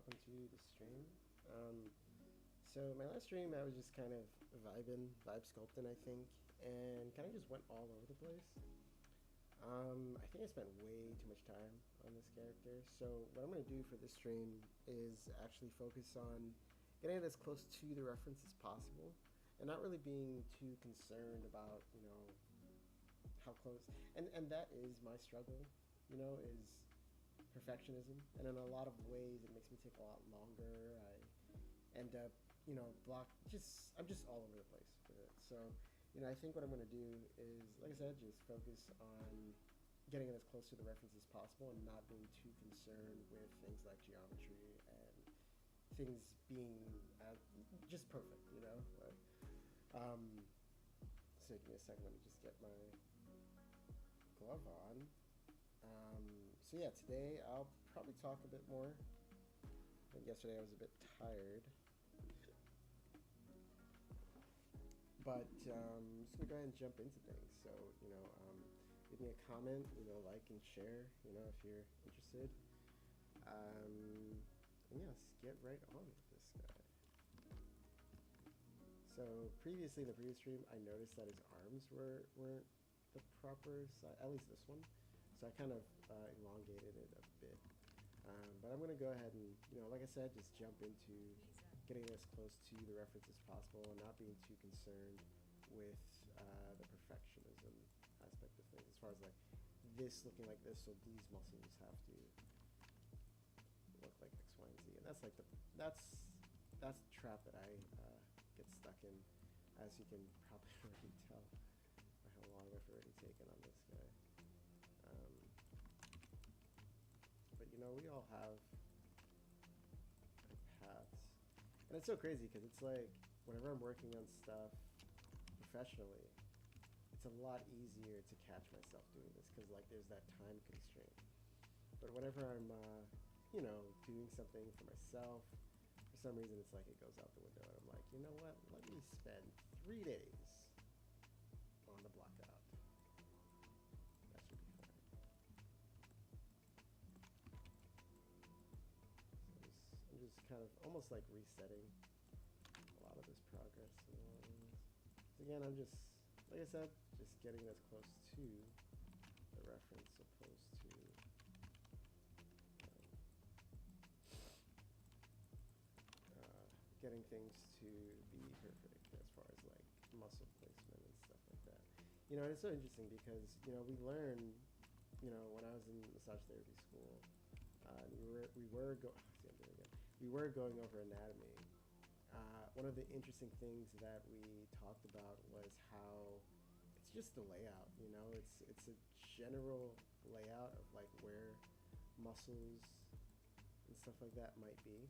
welcome to the stream. So my last stream, I was just kind of vibe sculpting, I think, and kind of just went all over the place. I think I spent way too much time on this character. So what I'm going to do for this stream is actually focus on getting it as close to the reference as possible, and not really being too concerned about how close. And that is my struggle, is perfectionism, and in a lot of ways it makes me take a lot longer. I end up block just I'm just all over the place with it. So I think what I'm going to do is, like I said, just focus on getting it as close to the reference as possible and not being too concerned with things like geometry and things being just perfect, so give me a second, let me just get my glove on. So yeah, today I'll probably talk a bit more. I think yesterday I was a bit tired. But I'm just gonna go ahead and jump into things. So, give me a comment, like and share, if you're interested. And yeah, let's get right on with this guy. So previously in the previous stream, I noticed that his arms weren't the proper size, at least this one. So I kind of elongated it a bit. But I'm going to go ahead and, like I said, just jump into getting as close to the reference as possible and not being too concerned with the perfectionism aspect of things, as far as like this looking like this, so these muscles have to look like X, Y, and Z. And that's like that's the trap that I get stuck in, as you can probably already tell by how long I've already taken on this guy. But we all have paths, and it's so crazy because it's like whenever I'm working on stuff professionally, it's a lot easier to catch myself doing this because like there's that time constraint. But whenever I'm doing something for myself, for some reason it's like it goes out the window, and I'm like, you know what? Let me spend 3 days on the block out. That should be fine. I'm just kind of almost like resetting a lot of this progress. So again, I'm just, like I said, just getting as close to the reference opposed to getting things to be perfect as far as like muscle placement and stuff like that. And it's so interesting because we learn, when I was in massage therapy school, we were going over anatomy. One of the interesting things that we talked about was how it's just the layout. It's a general layout of like where muscles and stuff like that might be,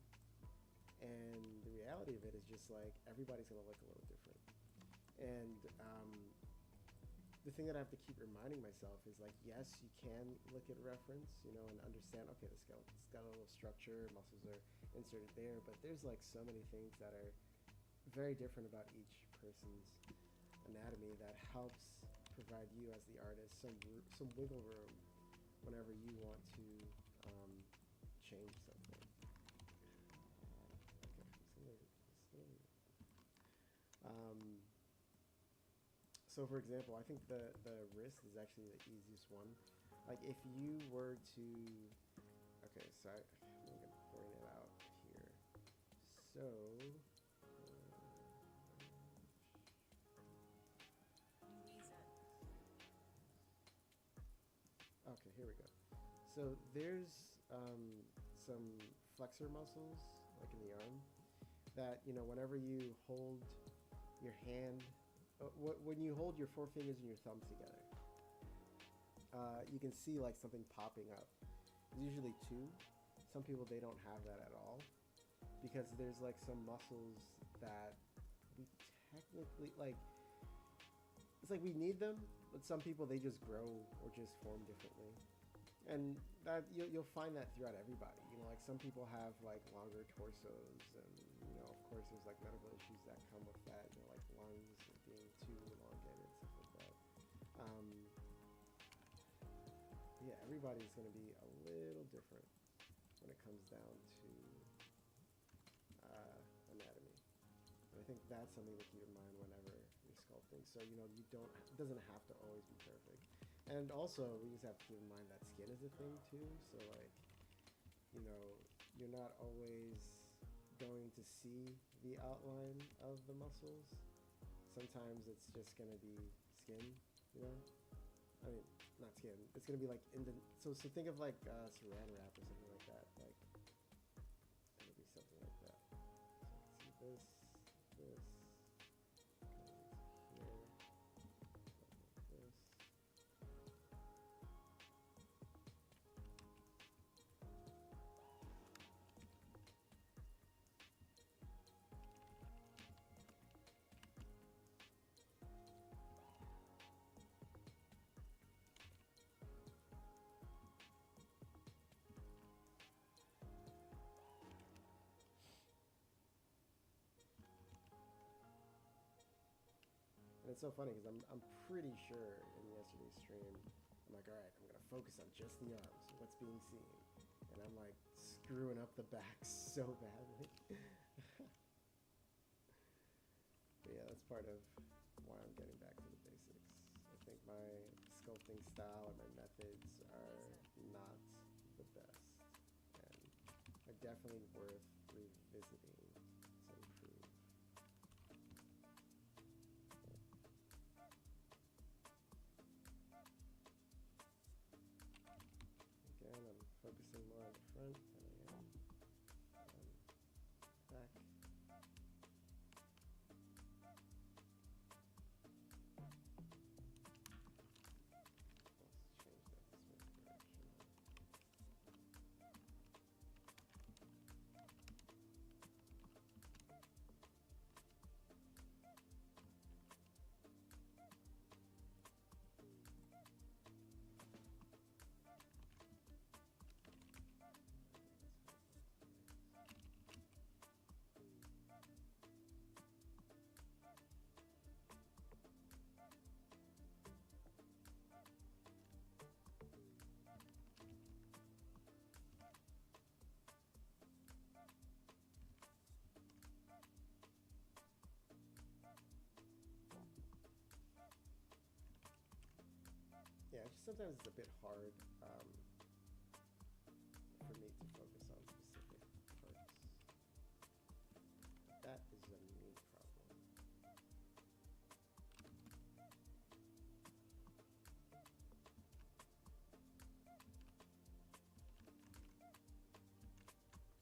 and the reality of it is just like everybody's gonna look a little different. And the thing that I have to keep reminding myself is like, yes, you can look at reference, and understand, okay, the skeleton's got a little structure, muscles are inserted there, but there's like so many things that are very different about each person's anatomy that helps provide you as the artist some wiggle room whenever you want to change something. Okay, so for example, I think the wrist is actually the easiest one. Like if you were to, okay, so I'm going to point it out here. So, okay, here we go. So there's some flexor muscles, like in the arm, that, whenever you hold your hand, when you hold your forefingers and your thumbs together, you can see like something popping up. There's usually two. Some people, they don't have that at all, because there's like some muscles that we technically like, it's like we need them, but some people, they just grow or just form differently. And that you'll find that throughout everybody. Like some people have like longer torsos, and of course there's like medical issues that come with that. Like lungs being too elongated, stuff like that. Yeah, everybody's going to be a little different when it comes down to think that's something to keep in mind whenever you're sculpting. So you don't, it doesn't have to always be perfect. And also, we just have to keep in mind that skin is a thing too. So like, you know, you're not always going to see the outline of the muscles. Sometimes it's just gonna be skin, you know. I mean, not skin. It's gonna be like so think of like saran wrap or something like that. Like it'll be something like that. So you can see this, here, this. And it's so funny because I'm pretty sure in yesterday's stream, I'm like, all right, I'm gonna focus on just the arms, what's being seen, and I'm like screwing up the back so badly. But yeah, that's part of why I'm getting back to the basics. I think my sculpting style or my methods are not the best, and are definitely worth revisiting to improve. Again, I'm focusing more on the front than I am on back. Yeah, just sometimes it's a bit hard for me to focus on specific parts. That is a me problem.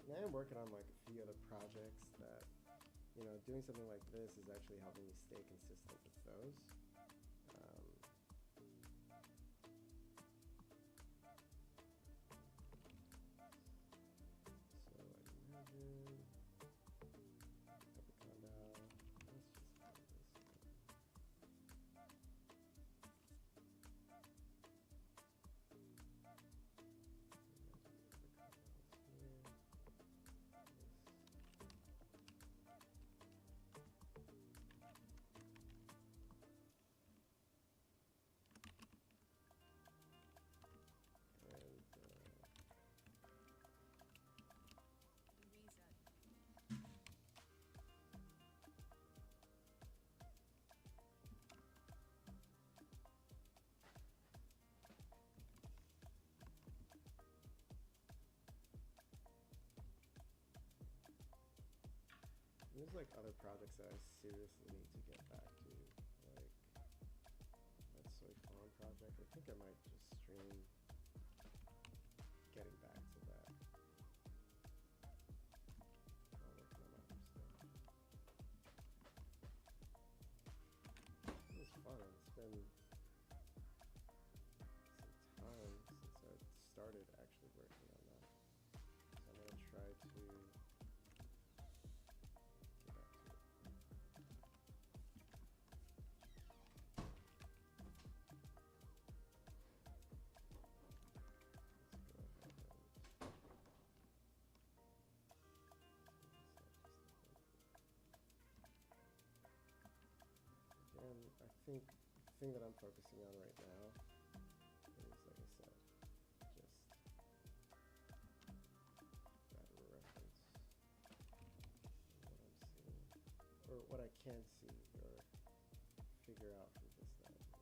And I am working on like a few other projects that, doing something like this is actually helping me stay consistent with those. There's like other projects that I seriously need to get back to, like that soy fawn project. I think I might just stream getting back to that. While working on other stuff. It was fun. It's been some time since I started actually working on that. So I'm gonna try to I think the thing that I'm focusing on right now is, like I said, just that reference, what I'm seeing, or what I can see or figure out from just that.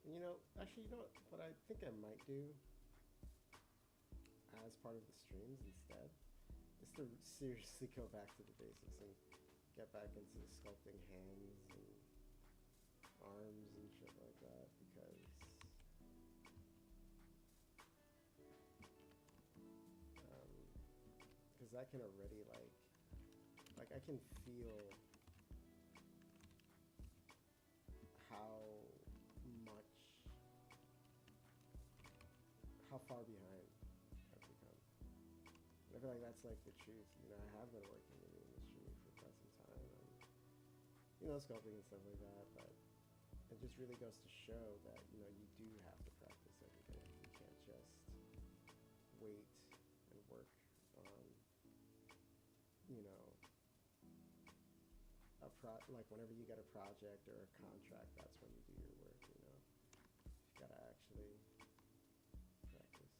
And actually, what I think I might do as part of the streams instead is to seriously go back to the basics and get back into sculpting hands and arms and shit like that because I can already like I can feel how much how far behind I've become. And I feel like that's like the truth. I have been working in the industry for quite some time, and sculpting and stuff like that, but it just really goes to show that you do have to practice every day. You can't just wait and work on like whenever you get a project or a contract, that's when you do your work. You gotta actually practice.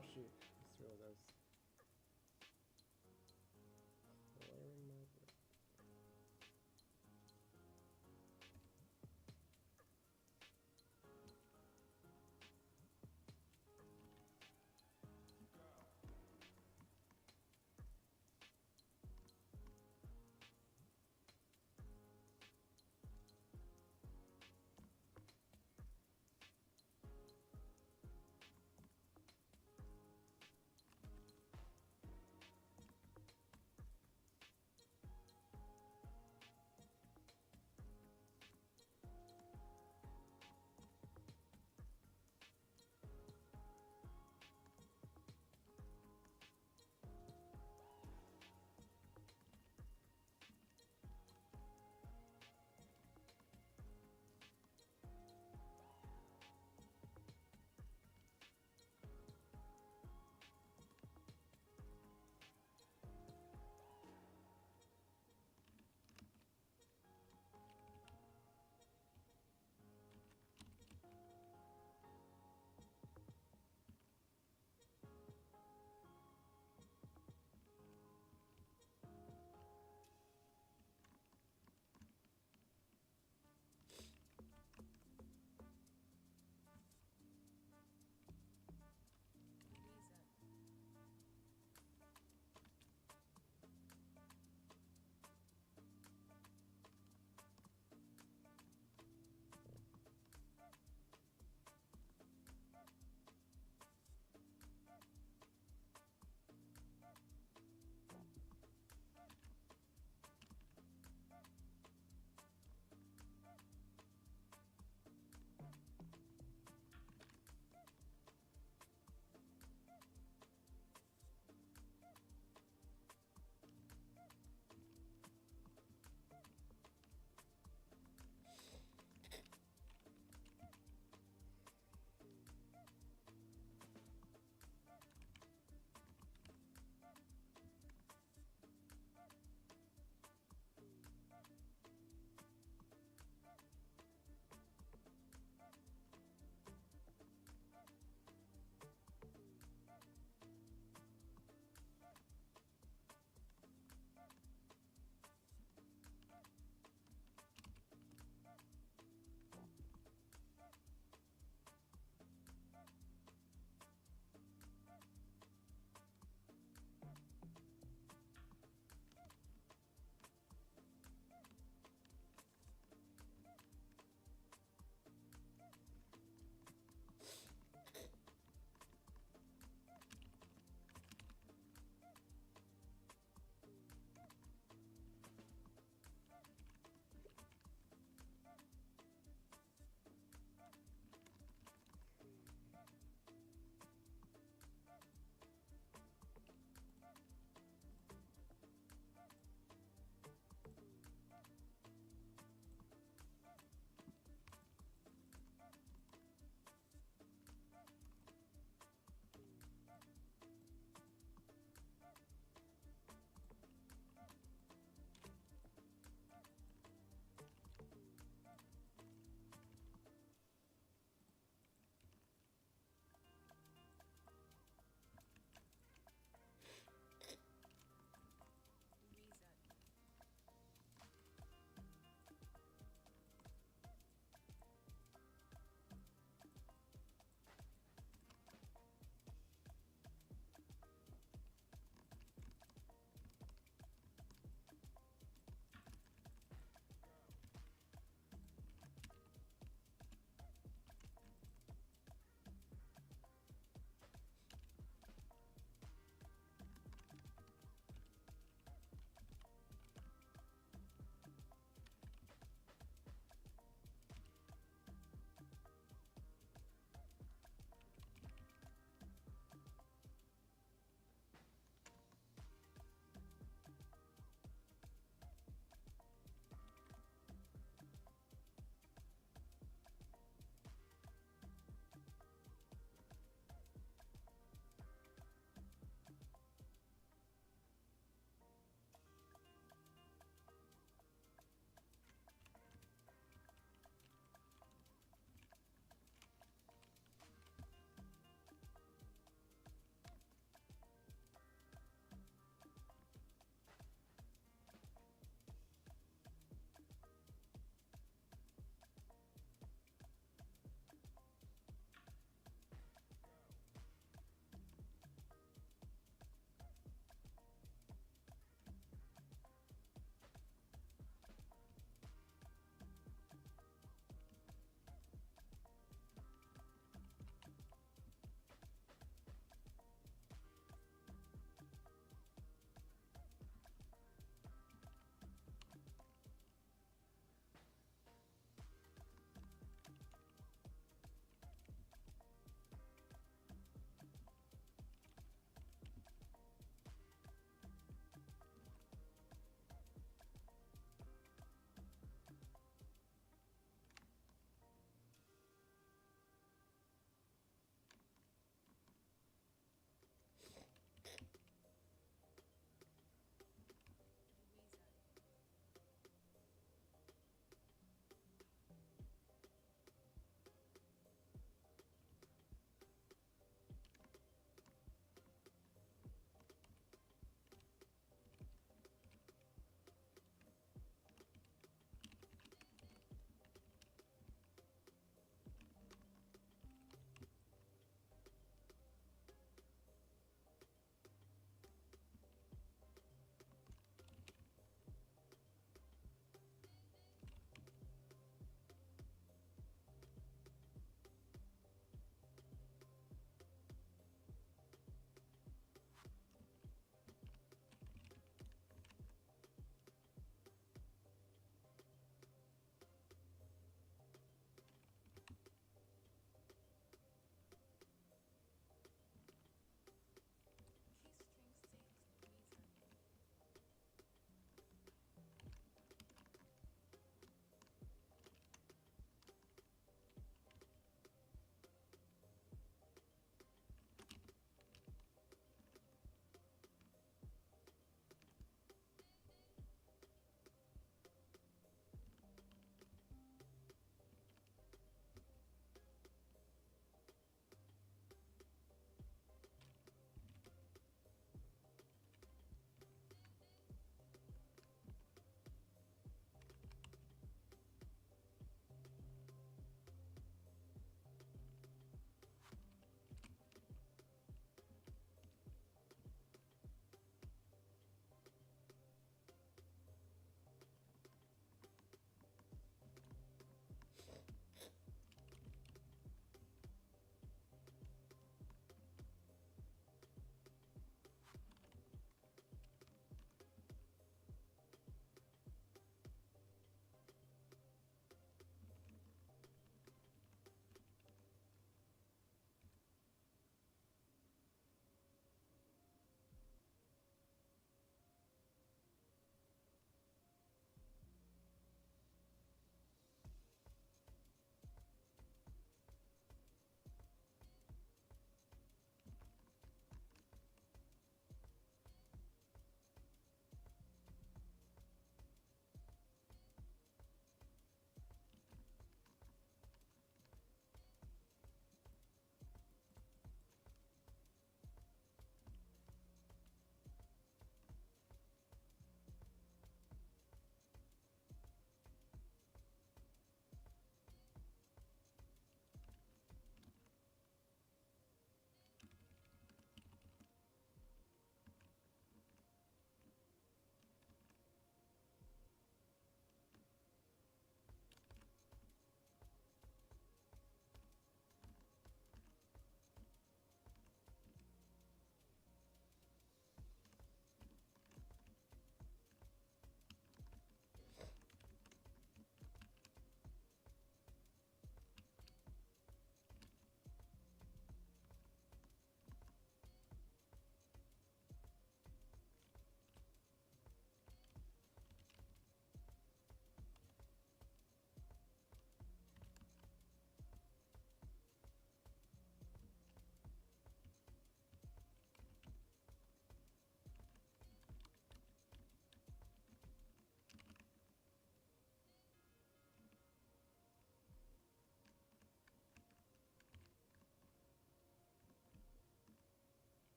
Oh shoot, just realized I was clearing my throat.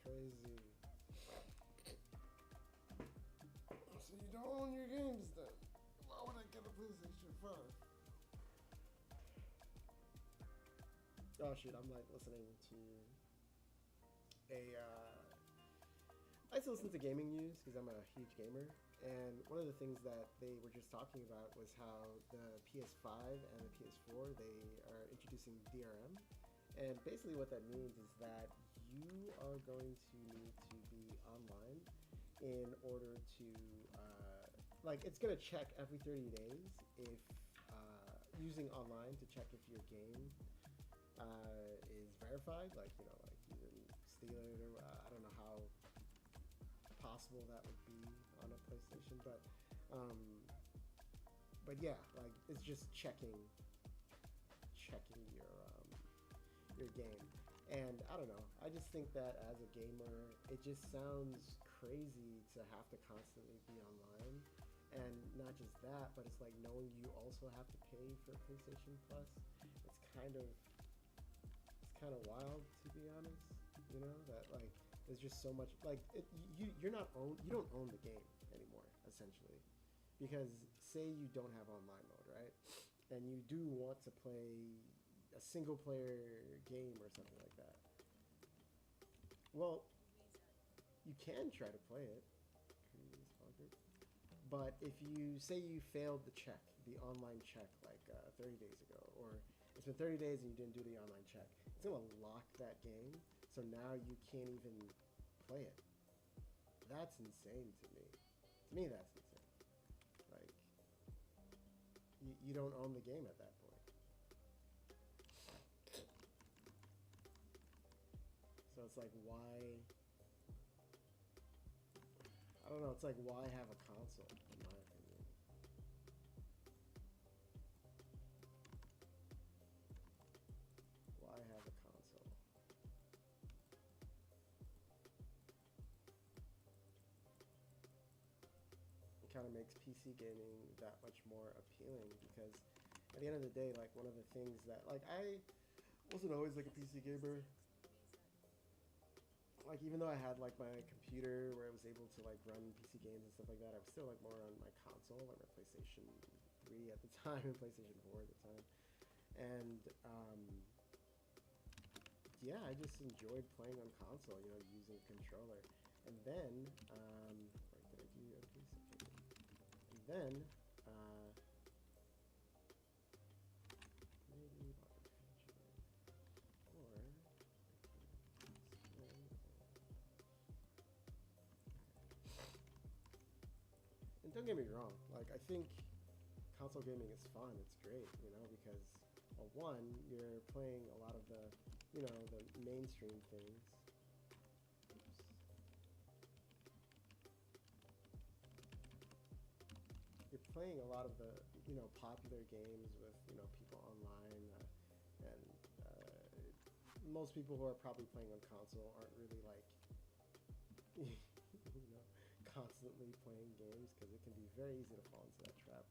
crazy. So you don't own your games then? Why would I get a PlayStation 5? Oh shoot, I'm like listening to a I still listen to gaming news because I'm a huge gamer, and one of the things that they were just talking about was how the PS5 and the PS4, they are introducing DRM, and basically what that means is that you are going to need to be online in order to like it's going to check every 30 days if using online to check if your game is verified, like like you didn't steal it, or I don't know how possible that would be on a PlayStation, but yeah, like it's just checking your game. And I don't know, I just think that as a gamer, it just sounds crazy to have to constantly be online. And not just that, but it's like knowing you also have to pay for PlayStation Plus. It's kind of wild, to be honest. That like there's just so much like you don't own the game anymore, essentially, because say you don't have online mode, right? And you do want to play a single player game or something like that. Well, you can try to play it, but if you say you failed the online check, like 30 days ago, or it's been 30 days and you didn't do the online check, it's going to lock that game, so now you can't even play it. That's insane to me. To me, that's insane. Like, you don't own the game at that point. So it's like, why... I don't know, it's like, why have a console, in my opinion? Why have a console? It kind of makes PC gaming that much more appealing, because at the end of the day, like, one of the things that, like, I wasn't always like a PC gamer. Like, even though I had like my computer where I was able to like run PC games and stuff like that, I was still like more on my console, like my PlayStation 3 at the time and PlayStation 4 at the time. And yeah, I just enjoyed playing on console, using a controller. And then, wait, did I do a piece? Okay. And then, maybe and don't get me wrong, like, I think console gaming is fun, it's great, because, well, one, you're playing a lot of the mainstream things. Oops. You're playing a lot of the, popular games with, people online, and most people who are probably playing on console aren't really, like, constantly playing games, because it can be very easy to fall into that trap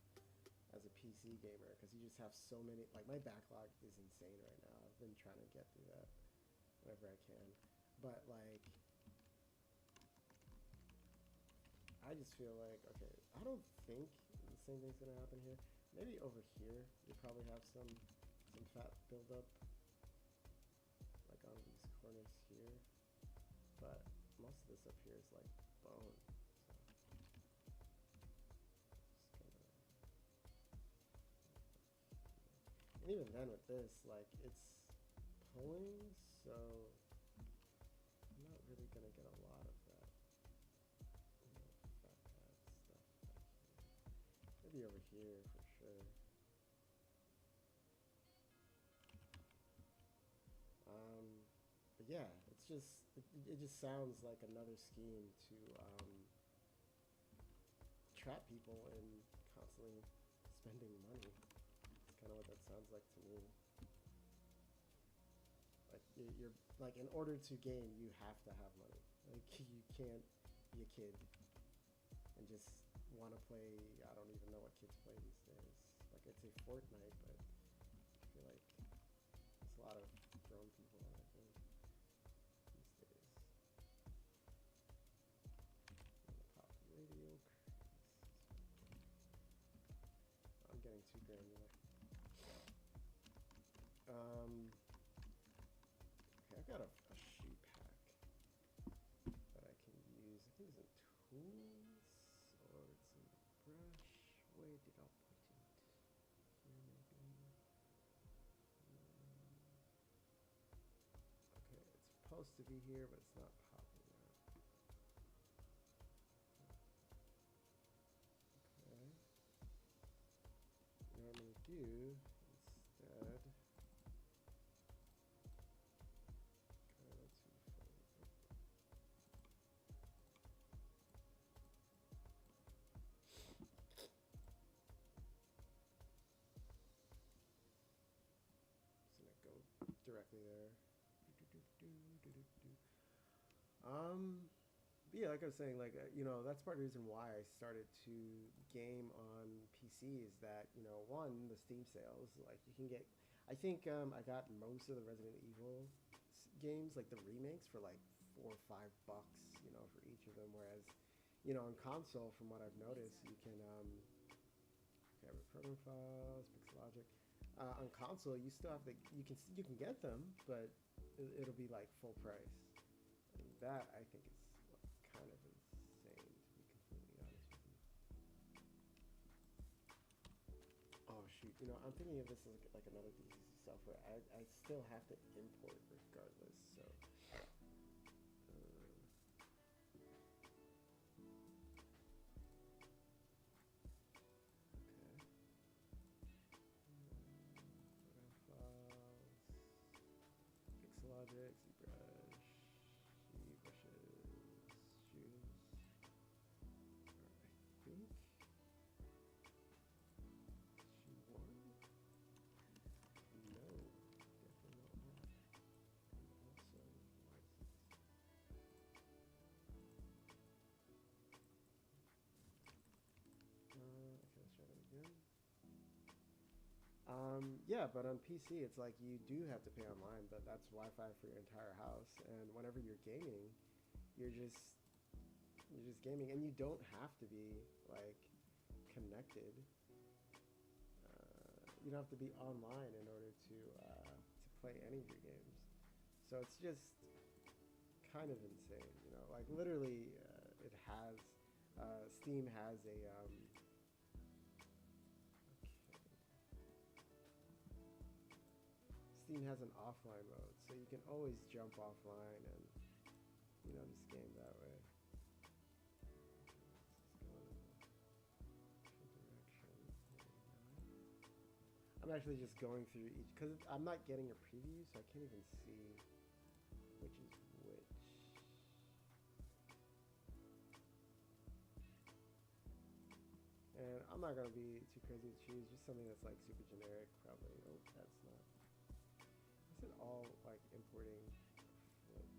as a PC gamer, because you just have so many, like, my backlog is insane right now. I've been trying to get through that whenever I can, but like I just feel like, okay, I don't think the same thing's gonna happen here. Maybe over here you probably have some fat buildup, like on these corners here, but most of this up here is like bone. And even then with this, like, it's pulling, so I'm not really gonna get a lot of that, fat pad stuff back here. Maybe over here for sure. But yeah, it's just, it just sounds like another scheme to trap people in constantly spending money. Kind of what that sounds like to me. Like, you're like, in order to game, you have to have money. Like, you can't be a kid and just want to play. I don't even know what kids play these days. Like, I'd say Fortnite, but I feel like there's a lot of grown people on that game these days. supposed to be here, but it's not popping up. Okay. What I'm going to do instead. Directly there. Yeah, like I was saying, like you know, that's part of the reason why I started to game on PC is that you know, one, the Steam sales, like you can get. I think I got most of the Resident Evil games, like the remakes, for like $4 or $5, you know, for each of them. Whereas, you know, on console, from what I've noticed, you can okay, program files, Pixelogic. On console, you still have to you can get them, but it'll be like full price, and that I think is kind of insane, to be completely honest with you. Oh shoot, you know I'm thinking of this as like another DCC software. I still have to import regardless, so. Pixelogic, ZBrush, brushes, shoes. I think shoe one. No, definitely not that. Also license. Okay, let's try that again. Yeah, but on PC, it's like you do have to pay online, but that's Wi-Fi for your entire house. And whenever you're gaming, you're just gaming, and you don't have to be like connected. You don't have to be online in order to play any of your games. So it's just kind of insane, you know. Like literally, it has Steam has a Steam has an offline mode, so you can always jump offline and, you know, just game that way. I'm actually just going through each, because I'm not getting a preview, so I can't even see which is which. And I'm not going to be too crazy to choose, just something that's like super generic, probably. Oh, that's not. Is it all like importing flipped?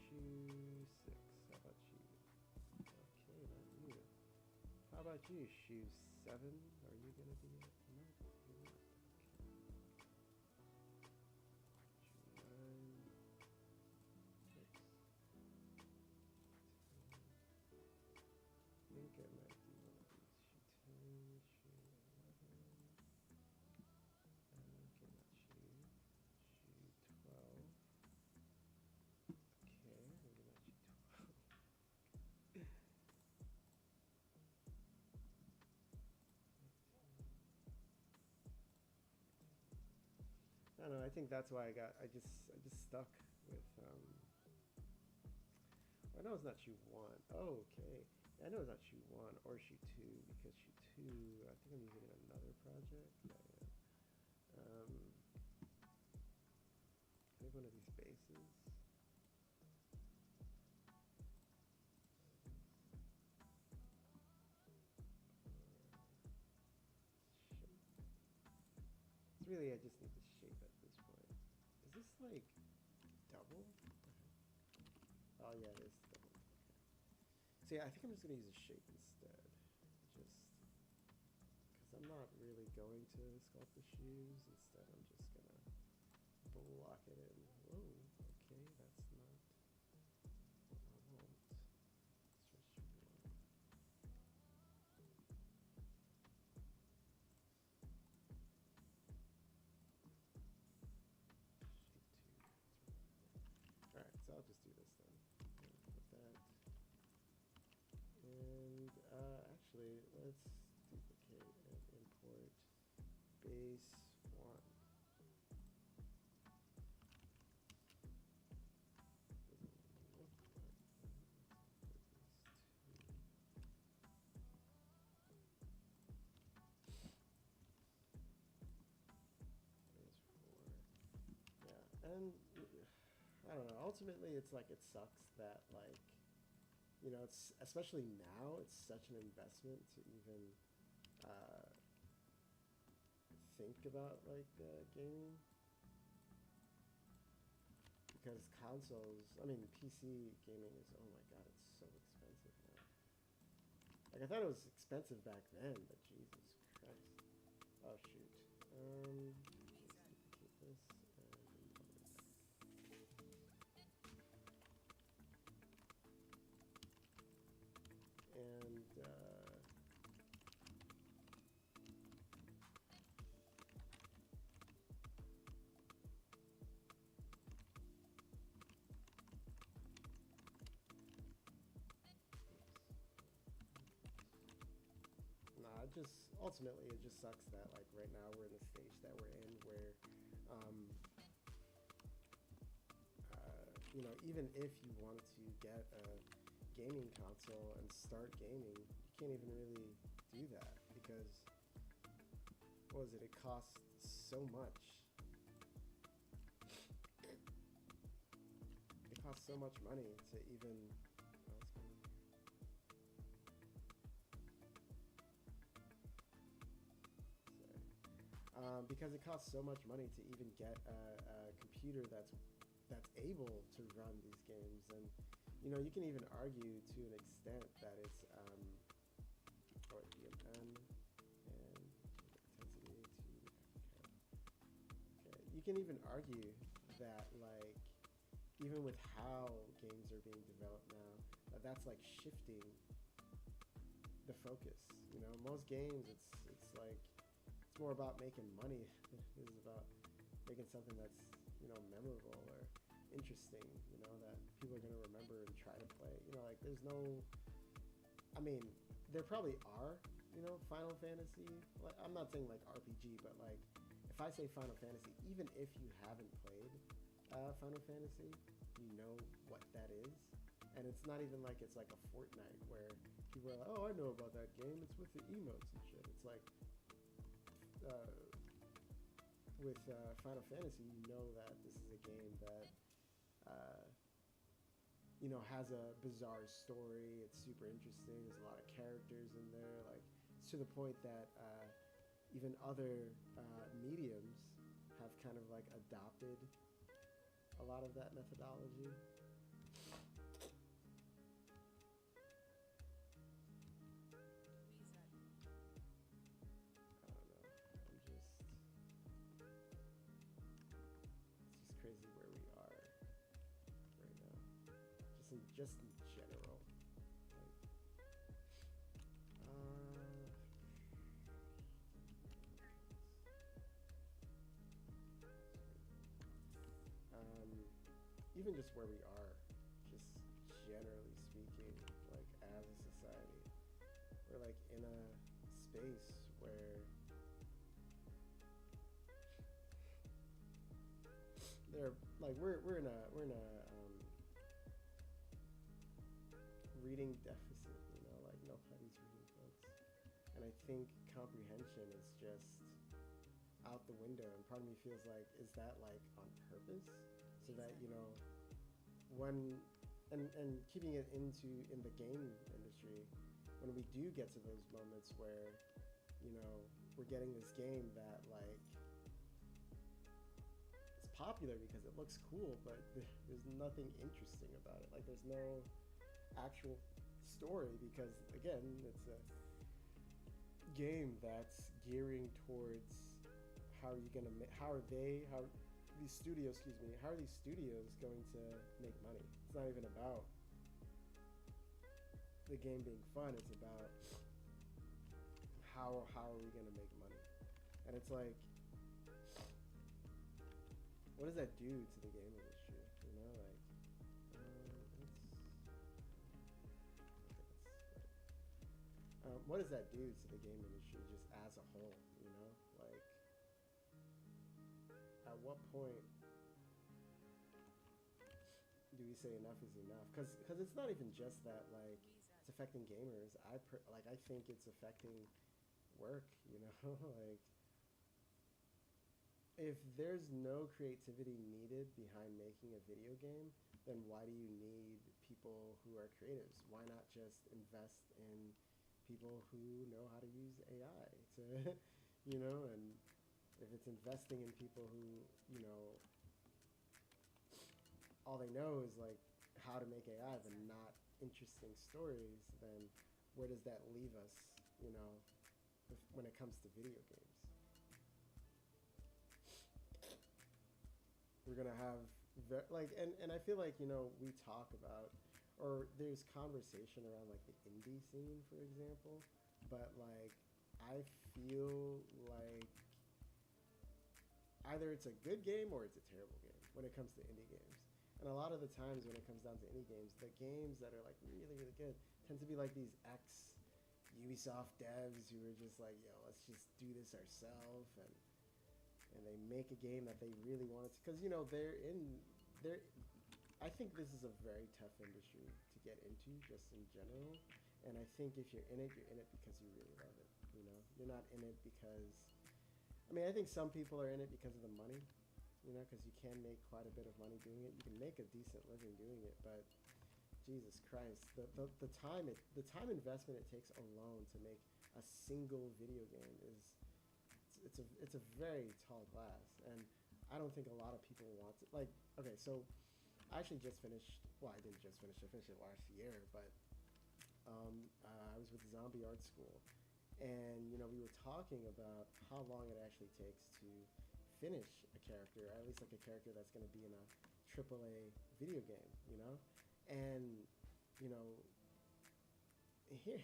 Shoe 6. How about you? Okay, not you. How about you, shoe 7? Are you gonna be it? No, you're not. Okay. Shoe 9. 6. 10. I think I might do one of these. Shoe 10, shoe 11. Okay, not shoe. Shoe 12. Okay, maybe not shoe 12. I don't know. I think that's why I just stuck with. I know it's not shoe 1. Oh, okay. I know it's not shoe 1 or shoe 2 because shoe 2. I think I'm using it in another project. Yeah, yeah. I think one of these bases. It's really, I just need to shape at this point. Is this like double? Oh yeah, it is double. Okay. So yeah, I think I'm just gonna use a shape instead. Just because I'm not really going to sculpt the shoes. Instead, I'm just gonna block it in. Whoa, okay, that's not what I want. Let's try shoe 1. Alright, so I'll just do this then. Put that. And actually, let's duplicate and import base 1. And I don't know. Ultimately, it's like it sucks that like it's especially now it's such an investment to even uh, think about like gaming because consoles. I mean, PC gaming is oh my god, it's so expensive now. Like I thought it was expensive back then, but Jesus Christ. Oh shoot. Duplicate this and nah, it just ultimately it just sucks that like right now we're in the stage that we're in where um, even if you wanted to get a gaming console and start gaming, you can't even really do that because what was it? It costs so much. It costs so much money to even. Oh, what's going on here? Sorry. Because it costs so much money to even get a computer that's able to run these games, and you can even argue to an extent that it's or EMN and intensity to okay. You can even argue that like even with how games are being developed now, that's like shifting the focus. Most games it's like it's more about making money than it is about making something that's memorable or interesting, that people are going to remember and try to play. Like there's no, I mean, there probably are, Final Fantasy. Like I'm not saying like RPG, but like if I say Final Fantasy, even if you haven't played Final Fantasy, you know what that is. And it's not even like it's like a Fortnite where people are like, oh, I know about that game. It's with the emotes and shit. It's like with Final Fantasy, you know that this is a game that has a bizarre story. It's super interesting. There's a lot of characters in there. Like it's to the point that even other mediums have kind of like adopted a lot of that methodology. I don't know. It's just crazy where we are right now. Just in general. Like, even just where we are, just generally speaking, like as a society, we're like in a space where there like we're in a reading deficit, like nobody's reading books, and I think comprehension is just out the window, and part of me feels like is that like on purpose so that when and keeping it in the game industry, when we do get to those moments where we're getting this game that like it's popular because it looks cool, but there's nothing interesting about it. Like there's no actual story because again it's a game that's gearing towards how are these studios going to make money. It's not even about the game being fun. It's about how are we going to make money. And it's like, what does that do to the game industry? What does that do to the game industry just as a whole? Like at what point do we say enough is enough? Because it's not even just that like it's affecting gamers. I think it's affecting work. Like if there's no creativity needed behind making a video game, then why do you need people who are creatives? Why not just invest in people who know how to use AI to, and if it's investing in people who, all they know is like how to make AI, but not interesting stories, then where does that leave us, you know, when it comes to video games? We're gonna have and I feel like we talk about, or there's conversation around like the indie scene, for example, but like I feel like either it's a good game or it's a terrible game when it comes to indie games. And a lot of the times when it comes down to indie games, the games that are like really, really good tend to be like these ex Ubisoft devs who are just like, yo, let's just do this ourselves, and they make a game that they really wanted to, because they're I think this is a very tough industry to get into just in general. And I think if you're in it because you really love it. You're not in it because, I mean, I think some people are in it because of the money, because you can make quite a bit of money doing it. You can make a decent living doing it, but Jesus Christ, the time investment it takes alone to make a single video game is it's a very tall glass, and I don't think a lot of people want to. Like, okay, so I actually just finished. Well, I didn't just finish. I finished it last year, but I was with Zombie Art School, and we were talking about how long it actually takes to finish a character, or at least like a character that's going to be in a AAA video game, and you know here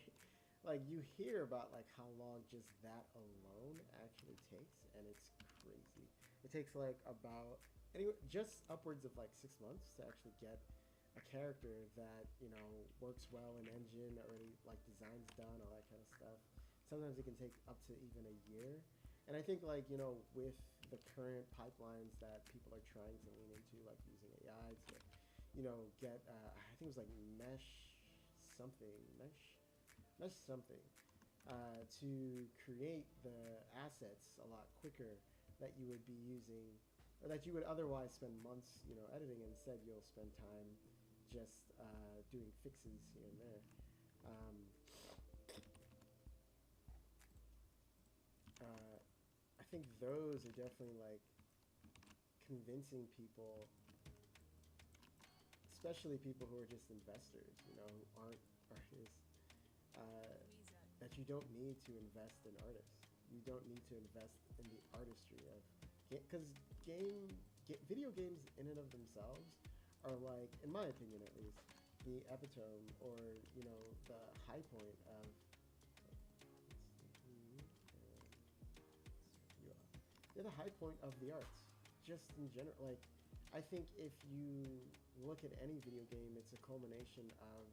like you hear about like how long just that alone actually takes, and it's crazy. It takes like about anyway just upwards of like 6 months to actually get a character that works well in engine, already like designs done, all that kind of stuff. Sometimes it can take up to even a year. And I think like with the current pipelines that people are trying to lean into, like using AI to get I think it was like something mesh something to create the assets a lot quicker that you would be using, or that you would otherwise spend months editing. Instead, you'll spend time just doing fixes here and there. Um, I think those are definitely like convincing people, especially people who are just investors, who aren't artists, uh, that you don't need to invest in artists. You don't need to invest in the artistry of because video games in and of themselves are like, in my opinion at least, the epitome, or the high point of they're the high point of the arts, just in general. Like, I think if you look at any video game, it's a culmination of,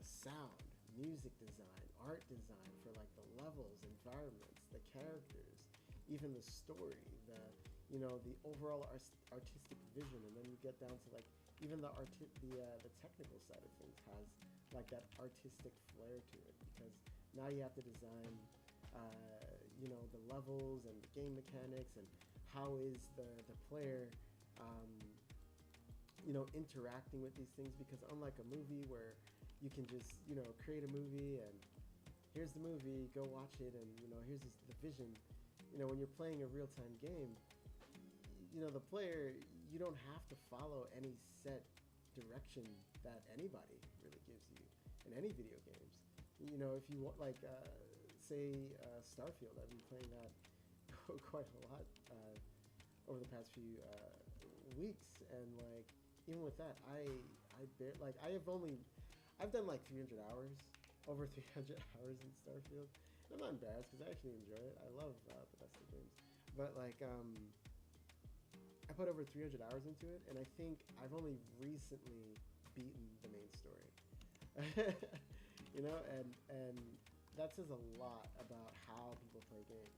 sound, music design, art design for like the levels, environments, the characters, even the story, the overall artistic vision, and then you get down to like even the technical side of things has like that artistic flair to it, because now you have to design the levels and the game mechanics, and how is the player interacting with these things. Because unlike a movie where you can just create a movie and here's the movie, go watch it, and here's the vision. When you're playing a real-time game, the player, you don't have to follow any set direction that anybody really gives you in any video games. If you want, like, say, Starfield, I've been playing that quite a lot over the past few weeks, and like even with that, I've done like 300 hours, over 300 hours in Starfield. And I'm not embarrassed because I actually enjoy it. I love Bethesda games, but like I put over 300 hours into it, and I think I've only recently beaten the main story. And that says a lot about how people play games.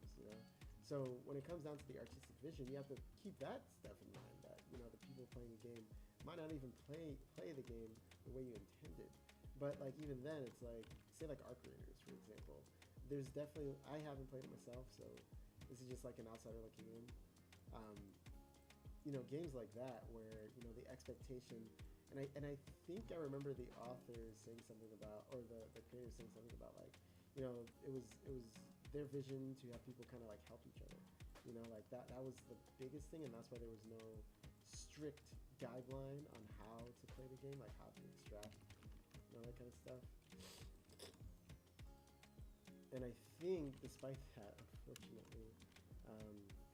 So when it comes down to the artistic vision, you have to keep that stuff in mind, that the people playing the game might not even play the game the way you intended. But like even then, it's like, say like Arc Raiders, for example. There's definitely, I haven't played it myself, so This is just like an outsider looking in. Um, you know, games like that where, you know, the expectation, and I think I remember the author saying something about, or the creator saying something about like, you know, it was their vision to have people kind of like help each other. You know, like that was the biggest thing, and that's why there was no strict guideline on how to play the game, like how to extract, you know, that kind of stuff. And I think, despite that, unfortunately,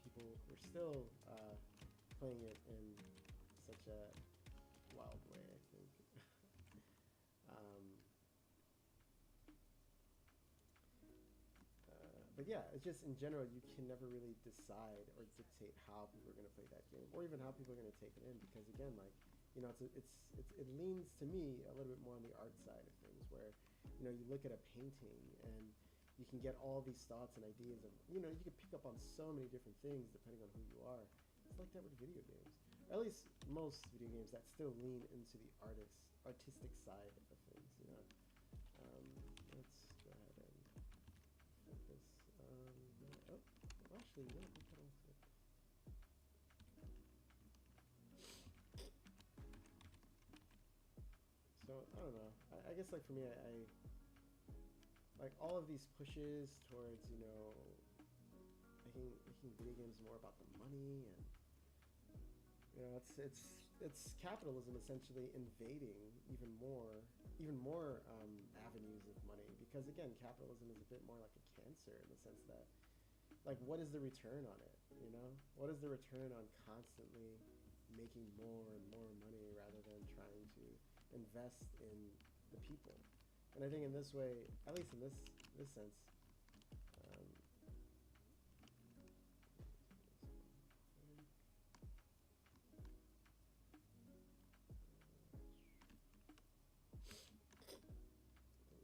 people were still playing it in such a wild way, I think. um, but yeah, it's just in general, you can never really decide or dictate how people are going to play that game, or even how people are going to take it in, because again, like, you know, it leans to me a little bit more on the art side of things, where, you know, you look at a painting and you can get all these thoughts and ideas of, you know, you can pick up on so many different things depending on who you are. It's like that with video games, or at least most video games that still lean into the artistic side of things, you know. Let's go ahead and flip this. Actually, no, I think that looks good. So I don't know. I guess like for me, I like all of these pushes towards, you know, making video games more about the money, and you know, it's capitalism essentially invading even more avenues of money, because again, capitalism is a bit more like a cancer in the sense that, like, what is the return on it? You know, what is the return on constantly making more and more money rather than trying to invest in the people? And I think in this way, at least in this sense, um,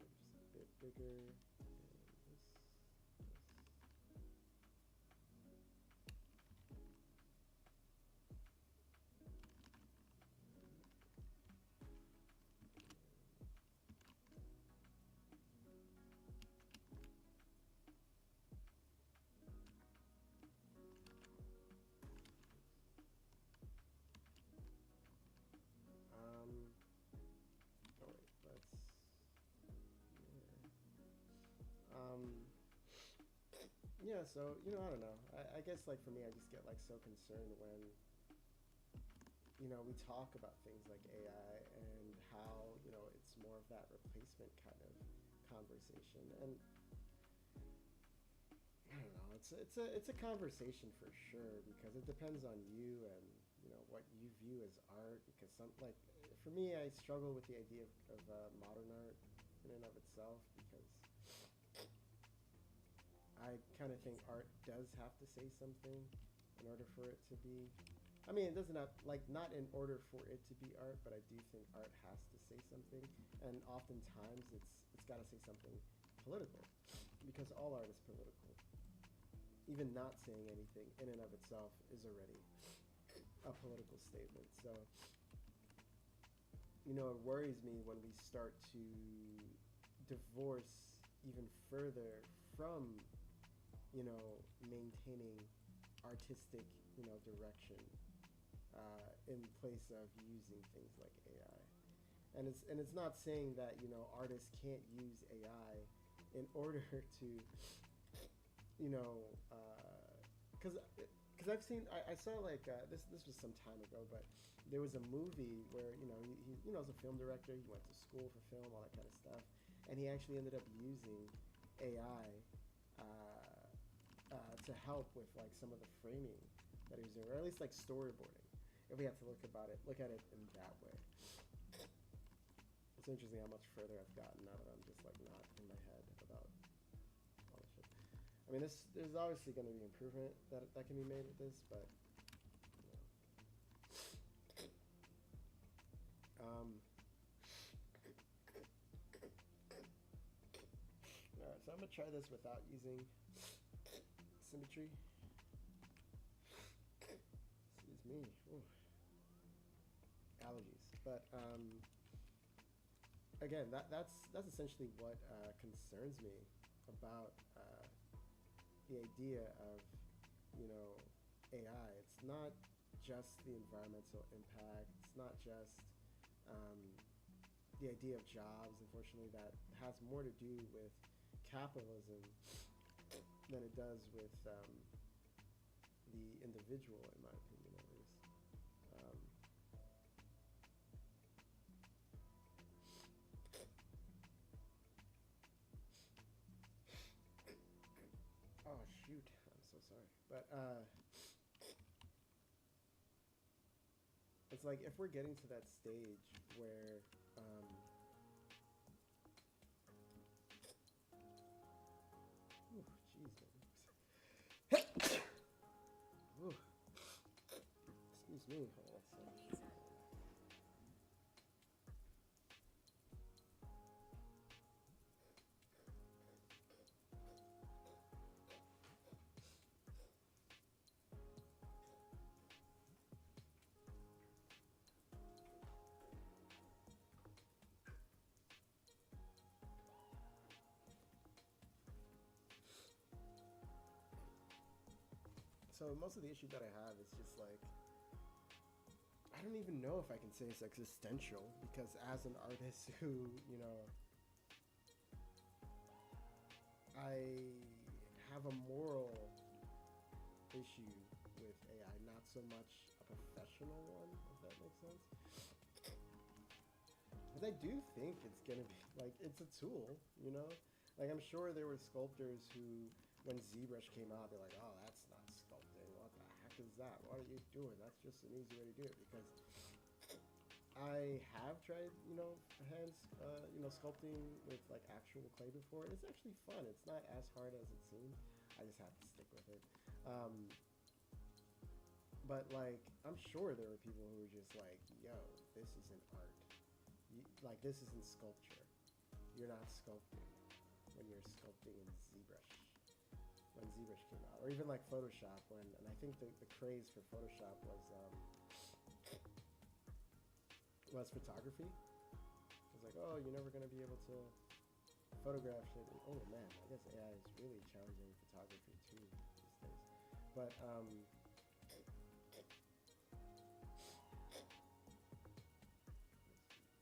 just a bit bigger. Oh wait, let's. Yeah. So you know, I don't know. I guess like for me, I just get like so concerned when, you know, we talk about things like AI and how, you know, it's more of that replacement kind of conversation. And I don't know. It's a conversation for sure, because it depends on you and, you know, what you view as art. Because some, like, for me, I struggle with the idea of modern art in and of itself, because I kind of think art does have to say something in order for it to be. I mean, it doesn't have, like, not in order for it to be art, but I do think art has to say something, and oftentimes it's got to say something political, because all art is political. Even not saying anything in and of itself is already a political statement. So, you know, it worries me when we start to divorce even further from, you know, maintaining artistic, you know, direction in place of using things like AI. And it's not saying that, you know, artists can't use AI in order to, you know, because I've seen, I saw like this was some time ago, but there was a movie where, you know, he you know, as a film director, he went to school for film, all that kind of stuff, and he actually ended up using AI to help with like some of the framing that he was doing, or at least like storyboarding, if we have to look at it in that way. It's interesting how much further I've gotten now that I'm just like not in my head about all this shit. I mean, there's obviously going to be improvement that can be made with this, but you know. All right, so I'm gonna try this without using symmetry. Excuse me. Ooh. Allergies, but again, that's essentially what concerns me about the idea of AI. It's not just the environmental impact. It's not just um, the idea of jobs. Unfortunately, that has more to do with capitalism than it does with the individual, in my opinion, at least. Um, oh shoot, I'm so sorry. But it's like if we're getting to that stage where ooh, jeez, man. Ooh, excuse me. Hold on a second. So most of the issue that I have is just like I don't even know if I can say it's existential because as an artist who I have a moral issue with AI, not so much a professional one, if that makes sense. Because I do think it's gonna be like it's a tool, you know. Like I'm sure there were sculptors who, when ZBrush came out, they're like, "Oh, that's not sculpting. What the heck is that? What are you doing? That's just an easy way to do it." Because I have tried, sculpting with like actual clay before, and it's actually fun. It's not as hard as it seems. I just have to stick with it. But like, I'm sure there were people who were just like, "Yo, this isn't art. Like, this isn't sculpture. You're not sculpting when you're sculpting in ZBrush." When ZBrush came out, or even like Photoshop, and I think the craze for Photoshop was photography. It was like, oh, you're never gonna be able to photograph shit. And, oh man, I guess AI is really challenging photography too these days. But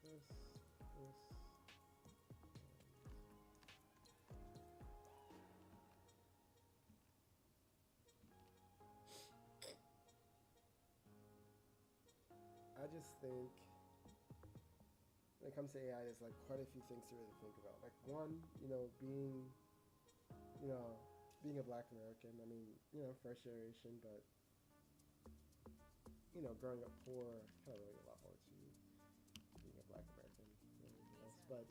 this. I just think when it comes to AI, there's like quite a few things to really think about. Like one, you know, being a Black American. I mean, first generation, but growing up poor kind of relate a lot more to being a Black American than anything else. But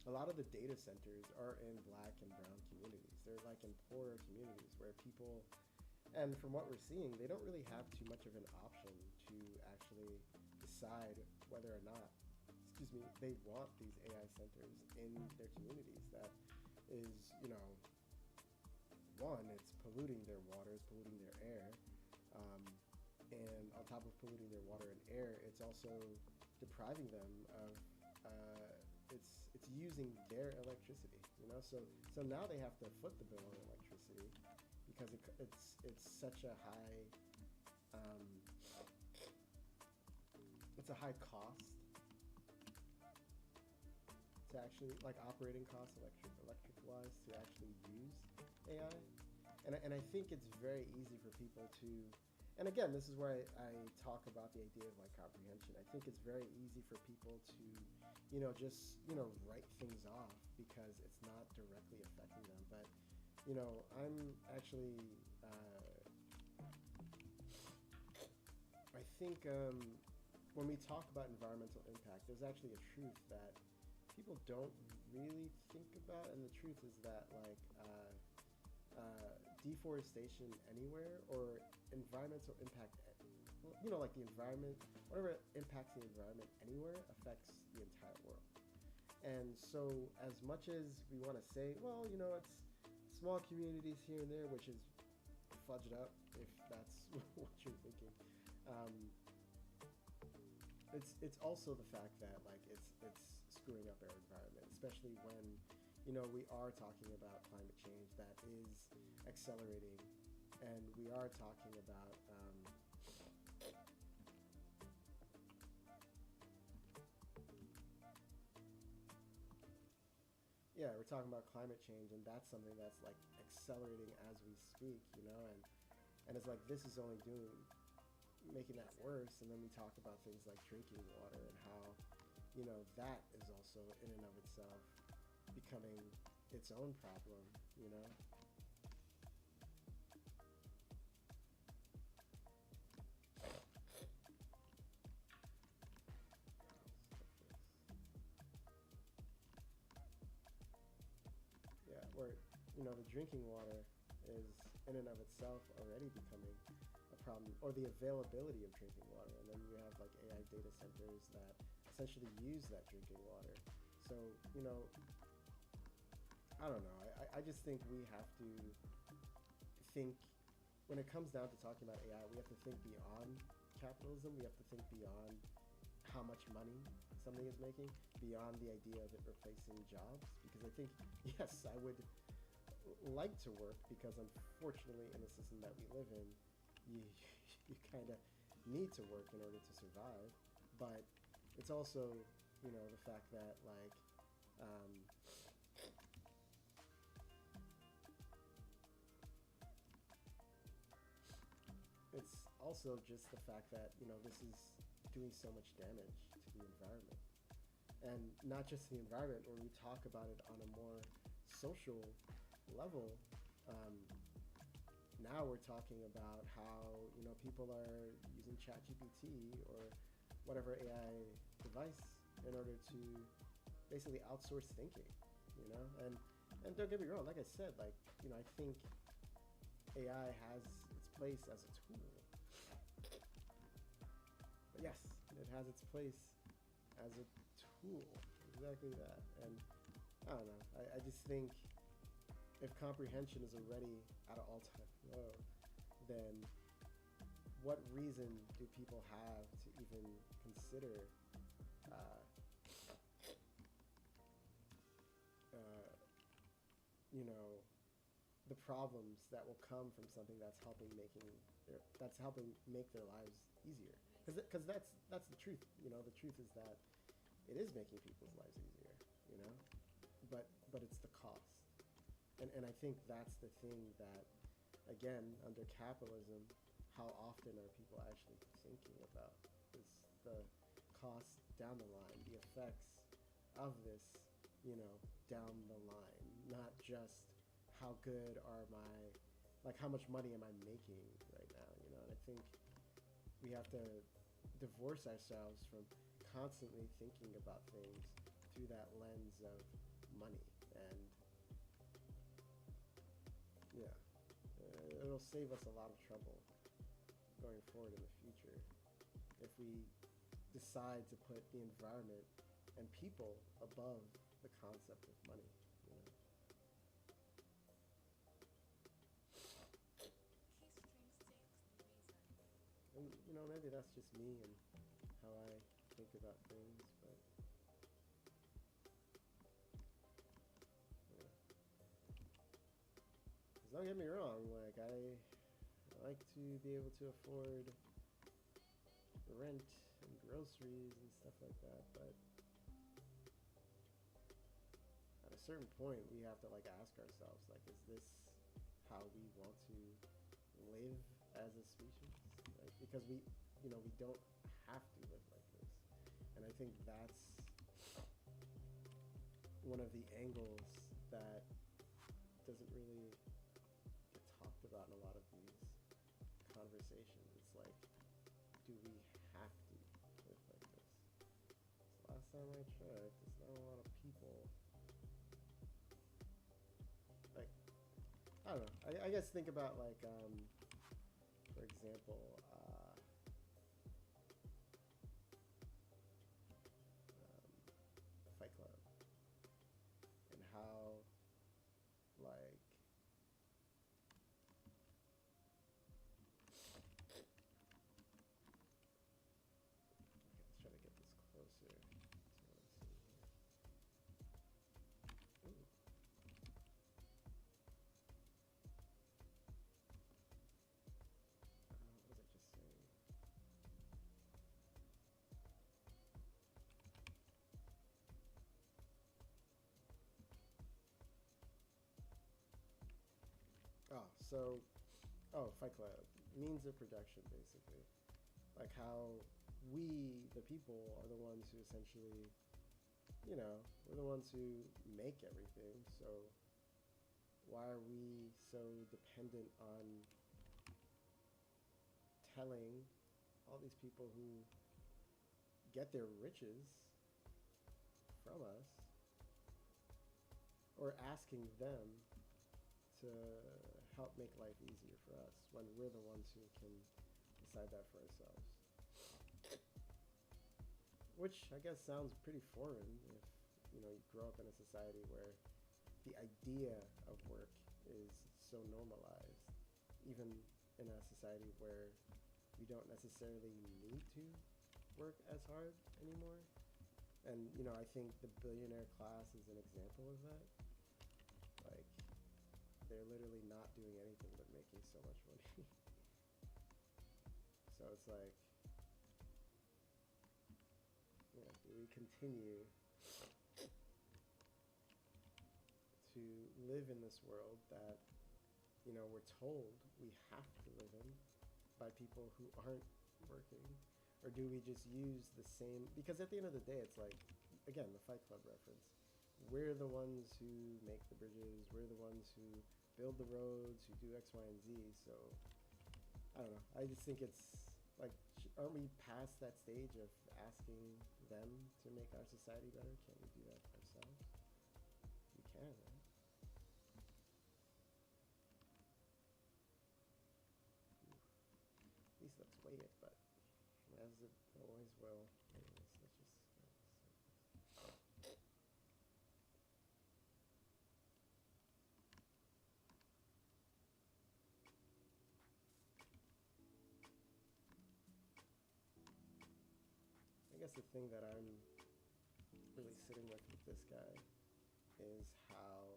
a lot of the data centers are in Black and brown communities. They're like in poorer communities where people, and from what we're seeing, they don't really have too much of an option to actually decide whether or not, they want these AI centers in their communities. That is, one, it's polluting their water, it's polluting their air, and on top of polluting their water and air, it's also depriving them of it's using their electricity, So now they have to foot the bill on electricity because it's such a high it's a high cost to actually, like, operating costs electric wise, to actually use AI. And I think it's very easy for people to, and again, this is where I talk about the idea of like comprehension. I think it's very easy for people to just write things off because it's not directly affecting them. But I'm actually I think when we talk about environmental impact, there's actually a truth that people don't really think about, and the truth is that like deforestation anywhere or environmental impact, like the environment, whatever impacts the environment anywhere affects the entire world. And so as much as we want to say, well, it's small communities here and there, which is fudged up if that's what you're thinking, it's also the fact that like it's screwing up our environment, especially when we are talking about climate change that is accelerating, and we are talking about yeah, we're talking about climate change, and that's something that's like accelerating as we speak, and it's like this is only doing making that worse. And then we talk about things like drinking water and how that is also in and of itself becoming its own problem. Yeah, where the drinking water is in and of itself already becoming a problem, or the availability of drinking water, and then you have like AI data centers that essentially use that drinking water. So I don't know. I just think we have to think, when it comes down to talking about AI, we have to think beyond capitalism. We have to think beyond how much money something is making, beyond the idea of it replacing jobs. Because I think, yes, I would like to work, because unfortunately in the system that we live in, you kind of need to work in order to survive. But it's also, the fact that like it's also just the fact that this is doing so much damage to the environment, and not just the environment. When we talk about it on a more social level, now we're talking about how people are using ChatGPT or whatever AI device in order to basically outsource thinking, and don't get me wrong, like I said, like I think AI has its place as a tool. But yes, it has its place as a tool. Exactly that. And I don't know. I just think if comprehension is already at an all-time low, then what reason do people have to even consider uh, uh, the problems that will come from something that's helping make their lives easier? Because that's the truth. The truth is that it is making people's lives easier. But it's the cost. And I think that's the thing that, again, under capitalism, how often are people actually thinking about is the cost down the line, the effects of this, down the line, not just how good are how much money am I making right now, and I think we have to divorce ourselves from constantly thinking about things through that lens of money. And yeah, it'll save us a lot of trouble going forward in the future if we decide to put the environment and people above the concept of money. And maybe that's just me and how I think about things, but yeah. 'Cause don't get me wrong, like I like to be able to afford rent and groceries and stuff like that, but at a certain point we have to like ask ourselves, like, is this how we want to live as a species? Like, because we don't have to live like this. And I think that's one of the angles that doesn't really get talked about in a lot of these conversations. It's like, do we have to live like this? So last time I checked, there's not a lot of people. Like, I don't know. I guess think about like, for example, Fight Club, and how like let's try to get So, oh, Fight Club, means of production, basically. Like how we, the people, are the ones who essentially, we're the ones who make everything. So why are we so dependent on telling all these people who get their riches from us, or asking them to help make life easier for us when we're the ones who can decide that for ourselves? Which I guess sounds pretty foreign if you grow up in a society where the idea of work is so normalized, even in a society where we don't necessarily need to work as hard anymore. And I think the billionaire class is an example of that. Like, they're literally not doing anything but making so much money. So it's like, do we continue to live in this world that we're told we have to live in by people who aren't working? Or do we just use the same, because at the end of the day, it's like, again, the Fight Club reference. We're the ones who make the bridges, we're the ones who build the roads, who do X, Y, and Z. So I don't know. I just think it's like, aren't we past that stage of asking them to make our society better? Can't we do that ourselves? We can, right? At least let's weigh it, but as it always will. Anyways, let's just I guess the thing that I'm really sitting with this guy is how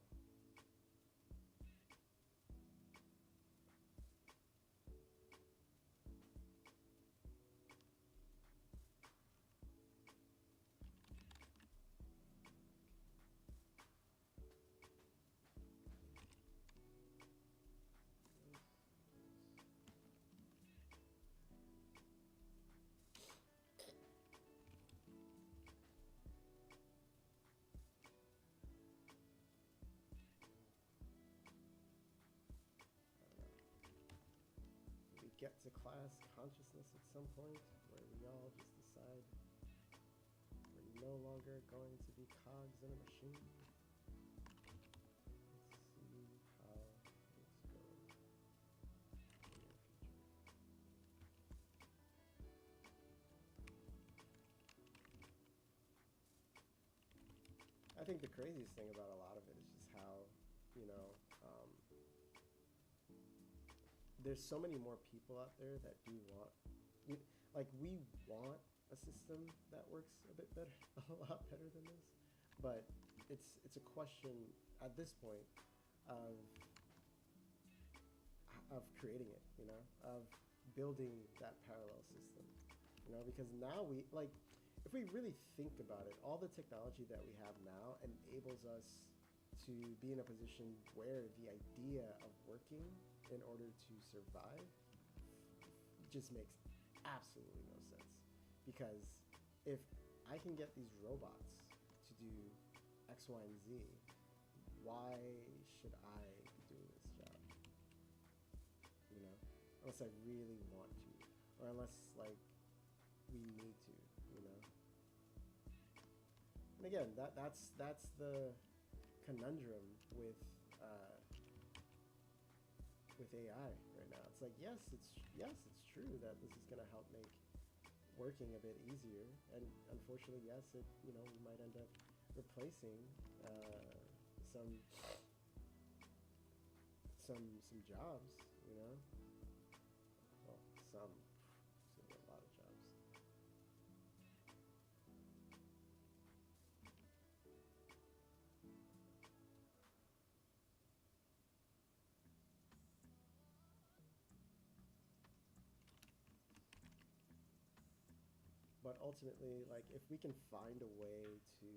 we get to class consciousness at some point where we all just decide we're no longer going to be cogs in a machine. Let's see how things go in the near future. I think the craziest thing about a lot of it is just how, there's so many more people out there that do want, like, we want a system that works a bit better, a lot better than this, but it's a question at this point of creating it, of building that parallel system, because now we, like, if we really think about it, all the technology that we have now enables us to be in a position where the idea of working in order to survive just makes absolutely no sense. Because if I can get these robots to do X, Y, and Z, why should I be doing this job? Unless I really want to, or unless, like, we need to, And again, that's the conundrum with AI right now. It's like, yes, it's true that this is going to help make working a bit easier, and unfortunately, yes, we might end up replacing some jobs, well, some, it's gonna be a lot of jobs. But ultimately, like, if we can find a way to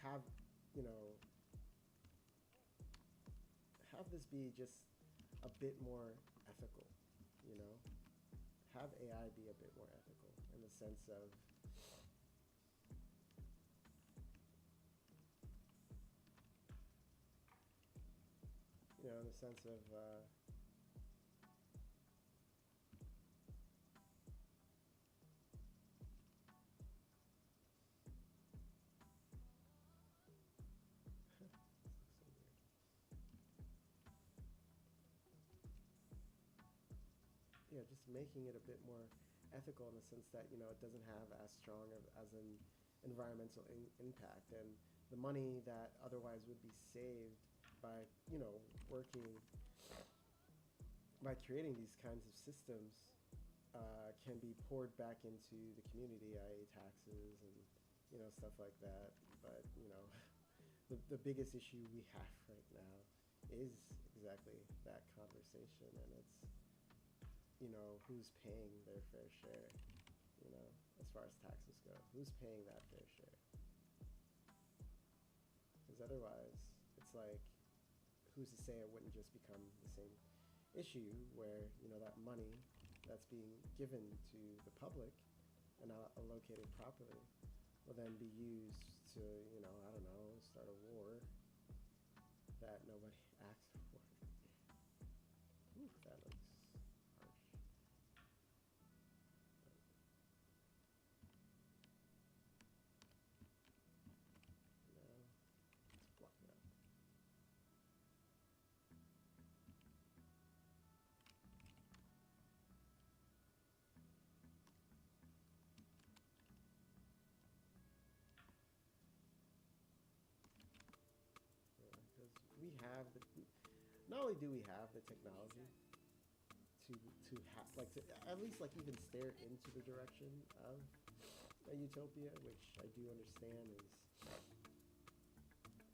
have, have this be just a bit more ethical, you know? Have AI be a bit more ethical in the sense of, in the sense of, yeah, just making it a bit more ethical in the sense that it doesn't have as strong of as an environmental impact, and the money that otherwise would be saved by working by creating these kinds of systems can be poured back into the community, i.e., taxes and stuff like that. But the biggest issue we have right now is exactly that conversation, and it's who's paying their fair share, as far as taxes go. Who's paying that fair share? Because otherwise, it's like, who's to say it wouldn't just become the same issue where, that money that's being given to the public and not allocated properly will then be used to, I don't know, start a war that nobody asked for. Ooh, that looks harsh. No, let's block it out. Because we have not only do we have the technology to at least even stare into the direction of a utopia, which I do understand is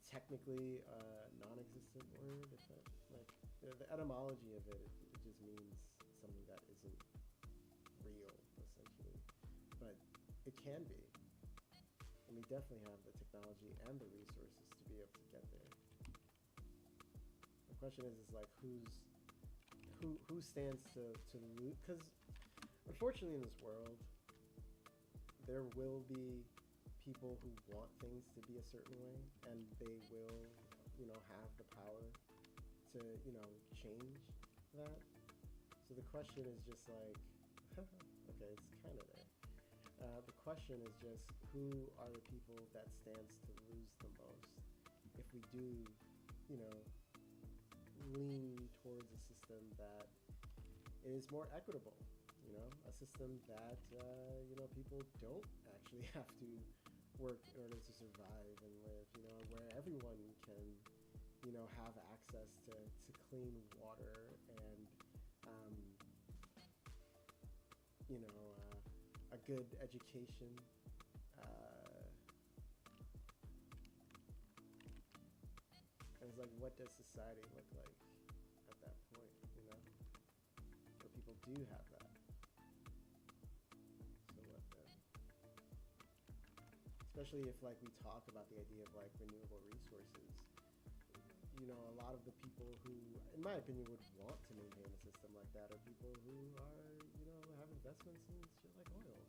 technically a non-existent word. If that, the etymology of it just means something that isn't real, essentially. But it can be, and we definitely have the technology and the resources to be able to get there. The question is who stands to lose? Because unfortunately, in this world, there will be people who want things to be a certain way, and they will, have the power to, change that. So the question is just like, okay, it's kind of there. The question is just, who are the people that stands to lose the most if we do, lean towards a system that is more equitable, a system that, people don't actually have to work in order to survive and live, where everyone can, have access to clean water and, a good education. And it's like, what does society look like at that point, where people do have that? So what then? Especially if we talk about the idea of renewable resources, a lot of the people who, in my opinion, would want to maintain a system like that are people who are, have investments in shit like oil,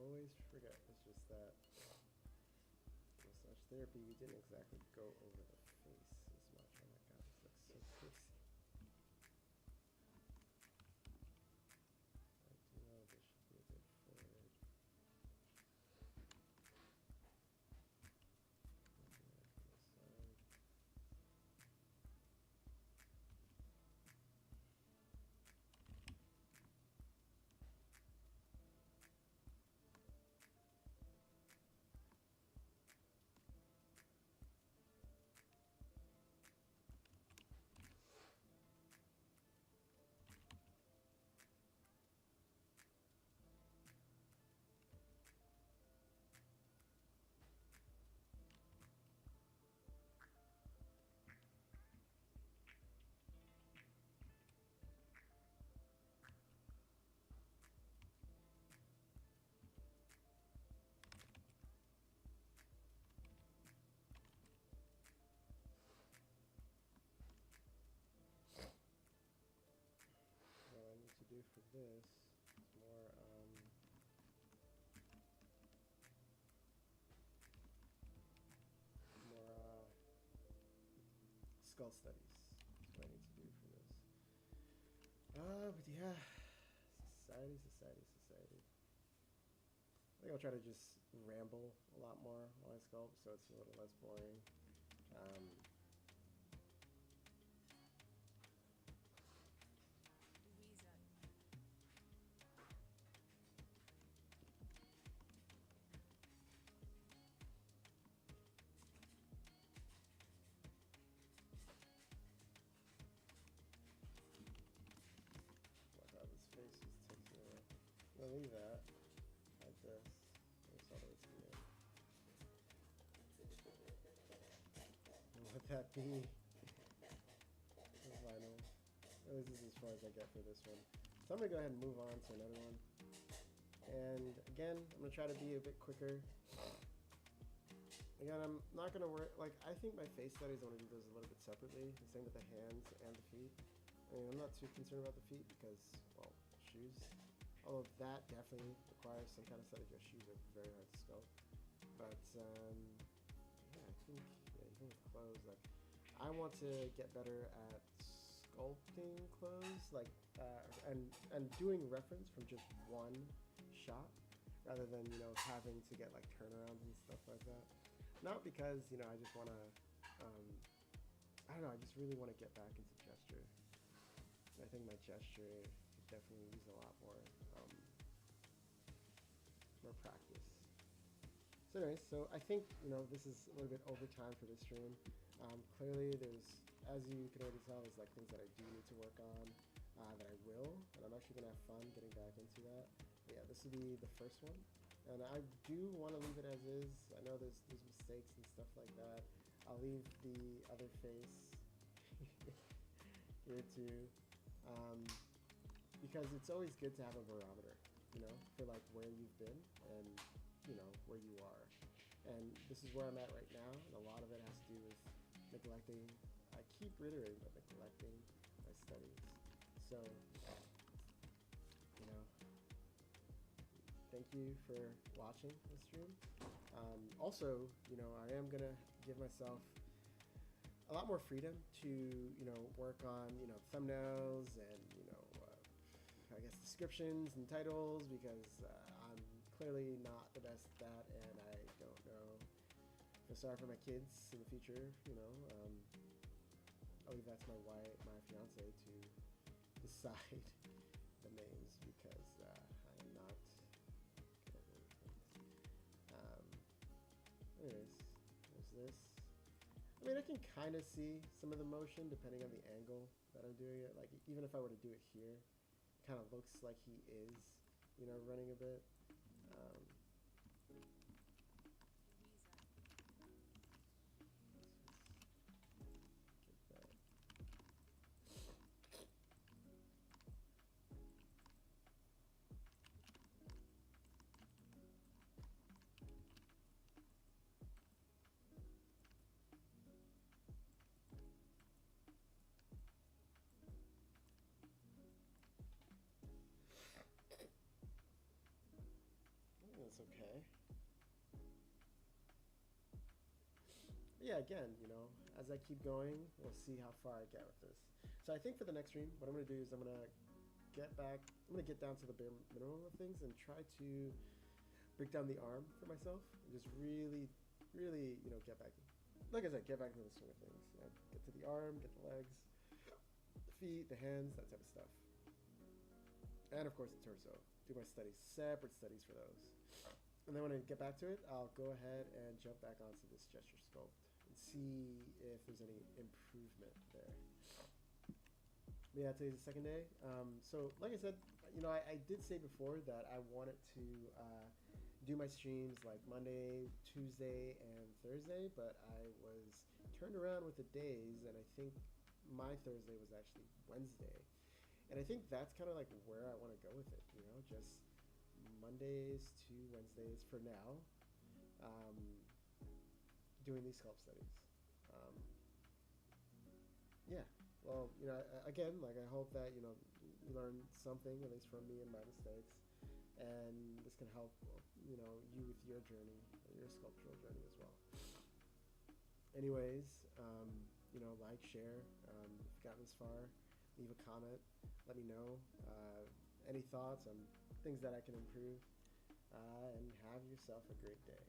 always forget. It's just that massage therapy, we didn't exactly go over the face as much. Oh my god, this looks so crazy. I do know this should be a bit forward. What I need to do for this is more skull studies. That's what I need to do for this. But yeah, society. I think I'll try to just ramble a lot more while I sculpt, so it's a little less boring. Wow, this face just takes me away. I'm gonna leave that like this. That's all there is to it. Let that be. Vinyl. At least this is as far as I get for this one. So I'm gonna go ahead and move on to another one. And again, I'm gonna try to be a bit quicker. Again, I'm not gonna work, like, I think my face studies, I wanna do those a little bit separately. The same with the hands and the feet. I mean, I'm not too concerned about the feet because, well, shoes. Although that definitely requires some kind of study. Your shoes are very hard to sculpt. But, yeah, I think, yeah, even with clothes, like, I want to get better at sculpting clothes, like, and doing reference from just one shot, rather than, you know, having to get, like, turnarounds and stuff like that. Not because, you know, I just want to, I don't know, I just really want to get back into gesture. I think my gesture could definitely use a lot more practice. So anyways, so I think, you know, this is a little bit over time for this stream. Clearly there's, as you can already tell, there's like things that I do need to work on, that I will, and I'm actually going to have fun getting back into that. But yeah, this will be the first one. And I do want to leave it as is. I know there's mistakes and stuff like that. I'll leave the other face here too, because it's always good to have a barometer, you know, for like where you've been and, you know, where you are. And this is where I'm at right now, and a lot of it has to do with neglecting. I keep reiterating, but neglecting my studies. So, you know, thank you for watching the stream. Also, you know, I am gonna give myself a lot more freedom to, you know, work on, you know, thumbnails and, you know, I guess descriptions and titles, because I'm clearly not the best at that, and I don't know. Feel sorry for my kids in the future, you know. I'll leave that to my fiance to decide the names, because I am not good at those things. Anyways, there's this. I mean, I can kind of see some of the motion depending on the angle that I'm doing it. Like, even if I were to do it here, it kind of looks like he is, you know, running a bit. okay. Yeah, again, as I keep going, we'll see how far I get with this. So I think for the next stream, what I'm going to do is I'm going to get down to the bare minimum of things and try to break down the arm for myself and just really, really, get back. Like I said, get back into the swing of things. Get to the arm, get the legs, the feet, the hands, that type of stuff. And of course the torso. Do my studies, separate studies for those. And then when I get back to it, I'll go ahead and jump back onto this gesture sculpt and see if there's any improvement there. Yeah, today's the second day. So like I said, I did say before that I wanted to do my streams like Monday, Tuesday, and Thursday, but I was turned around with the days, and I think my Thursday was actually Wednesday. And I think that's kind of like where I want to go with it, just Mondays to Wednesdays for now, um, doing these sculpt studies. Yeah, well, again, like I hope that, you learn something, at least from me and my mistakes, and this can help, you with your journey, your sculptural journey as well. Anyways, like, share, if you've gotten this far, leave a comment, let me know any thoughts on things that I can improve, and have yourself a great day.